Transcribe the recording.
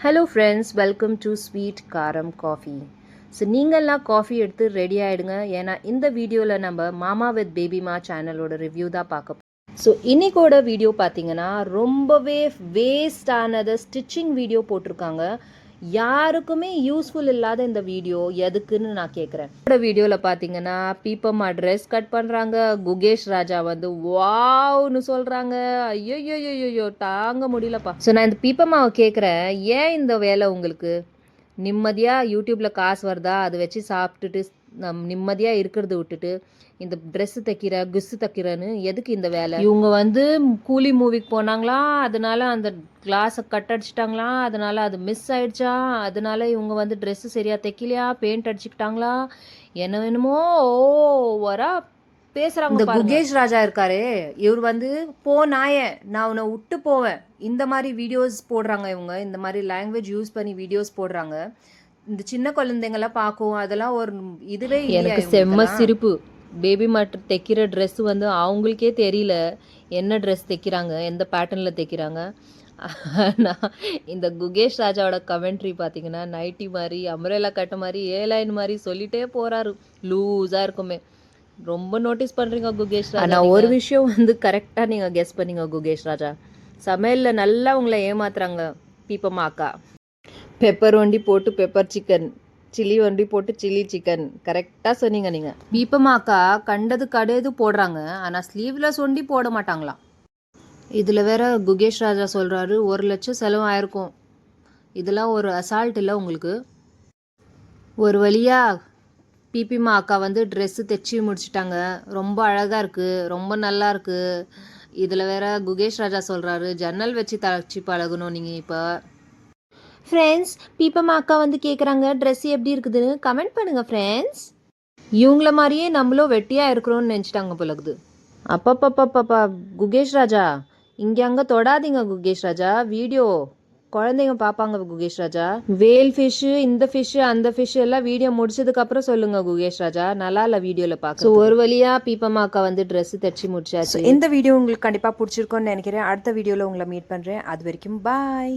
Hello friends, welcome to sweet காரம் coffee. So நீங்கள்லாம் coffee எடுத்து ரெடி ஆகிடுங்க. ஏன்னா இந்த வீடியோவில் நம்ம மாமா வித் பேபிமா சேனலோட ரிவ்யூ தான் பார்க்க. ஸோ இன்னைக்கோட வீடியோ பார்த்தீங்கன்னா ரொம்பவே வேஸ்டானதை ஸ்டிச்சிங் வீடியோ போட்டிருக்காங்க. யாருக்குமே யூஸ்ஃபுல் இல்லாத இந்த வீடியோ எதுக்குன்னு நான் கேட்குறேன். இந்த வீடியோவில் பார்த்தீங்கன்னா பீப்பம்மா ட்ரெஸ் கட் பண்ணுறாங்க. குகேஷ் ராஜா வந்து வாவ்னு சொல்கிறாங்க. ஐயோ தாங்க முடியலப்பா. ஸோ நான் இந்த பீப்பம்மாவை கேட்குறேன், ஏன் இந்த வேலை உங்களுக்கு? நிம்மதியாக யூடியூப்பில் காசு வருதா அதை வச்சு சாப்பிட்டுட்டு நிம்மதியாக இருக்கிறத விட்டுட்டு இந்த ட்ரெஸ்ஸு தைக்கிற குஸ்ஸு தைக்கிறேன்னு எதுக்கு இந்த வேலை? இவங்க வந்து கூலி மூவிக்கு போனாங்களா, அதனால அந்த கிளாஸை கட் அடிச்சிட்டாங்களா, அதனால அது மிஸ் ஆயிடுச்சா, அதனால இவங்க வந்து ட்ரெஸ்ஸு சரியாக தைக்கலையா, பெயிண்ட் அடிச்சுக்கிட்டாங்களா, என்ன வேணுமோ ஓவரா பேசுகிறாங்க. இந்த குகேஷ் ராஜா இருக்காரு, இவர் வந்து போ நாயே நான் உன்னை விட்டு போவேன், இந்த மாதிரி வீடியோஸ் போடுறாங்க. இவங்க இந்த மாதிரி லாங்குவேஜ் யூஸ் பண்ணி வீடியோஸ் போடுறாங்க. இந்த சின்ன குழந்தைங்களாம் பார்க்கும், அதெல்லாம் ஒரு இதுவே எனக்கு செம்ம சிரிப்பு. பேபி மட்டும் தைக்கிற ட்ரெஸ் வந்து அவங்களுக்கே தெரியல என்ன ட்ரெஸ் தைக்கிறாங்க, எந்த பேட்டர்னில் தைக்கிறாங்க. ஆனால் இந்த குகேஷ் ராஜாவோட கமெண்ட்ரி பார்த்தீங்கன்னா நைட்டி மாதிரி, அம்ரேலா கட்ட மாதிரி, ஏலைன் மாதிரி சொல்லிட்டே போகிறாரு. லூஸாக இருக்குமே. ரொம்ப நோட்டீஸ் பண்ணுறீங்க குகேஷ் ராஜா. ஆனால் ஒரு விஷயம் வந்து கரெக்டாக நீங்கள் கெஸ் பண்ணீங்க குகேஷ் ராஜா. சமையலில் நல்லா உங்களை ஏமாத்துறாங்க பீப்பம்மா அக்கா. பெப்பர் ஒண்டி போட்டு பெப்பர் சிக்கன், சில்லி ஒண்டி போட்டு சில்லி சிக்கன், கரெக்டாக சொன்னீங்க நீங்கள். பீப்பம்மா அக்கா கண்டது கடையது போடுறாங்க, ஆனால் ஸ்லீவ்லெஸ் ஒண்டி போட மாட்டாங்களாம். இதில் வேற குகேஷ் ராஜா சொல்கிறாரு 1 லட்சம் செலவு ஆயிருக்கும். இதெல்லாம் ஒரு அசால்ட் இல்லை உங்களுக்கு? ஒரு வழியாக பீப்பம்மா அக்கா வந்து ட்ரெஸ்ஸு தைச்சி முடிச்சிட்டாங்க. ரொம்ப அழகாக இருக்குது, ரொம்ப நல்லா இருக்குது. இதில் வேற குகேஷ் ராஜா சொல்கிறாரு ஜன்னல் வச்சு தைச்சி பழகணும் நீங்கள். இப்போ ஃப்ரெண்ட்ஸ், பீப்பம்மா அக்கா வந்து கேட்குறாங்க ட்ரெஸ் எப்படி இருக்குதுன்னு கமெண்ட் பண்ணுங்கள் ஃப்ரெண்ட்ஸ். இவங்கள மாதிரியே நம்மளும் வெட்டியாக இருக்கிறோன்னு நினச்சிட்டாங்க போலகுது. அப்பப்பப்பப்பா குகேஷ் ராஜா, இங்கே அங்கே தொடாதீங்க குகேஷ் ராஜா. வீடியோ குழந்தைங்க பார்ப்பாங்க குகேஷ் ராஜா. வேல் ஃபிஷ்ஷு, இந்த ஃபிஷ்ஷு, அந்த ஃபிஷ்ஷு எல்லாம் வீடியோ முடிச்சதுக்கப்புறம் சொல்லுங்கள் குகேஷ் ராஜா. நல்லா இல்லை வீடியோவில் பார்க்க. ஸோ ஒரு வழியாக பீப்பம்மா அக்கா வந்து ட்ரெஸ்ஸு தைச்சி முடிச்சாச்சு. இந்த வீடியோ உங்களுக்கு கண்டிப்பாக பிடிச்சிருக்கோன்னு நினைக்கிறேன். அடுத்த வீடியோவில் உங்களை மீட் பண்ணுறேன். அது வரைக்கும் பாய்.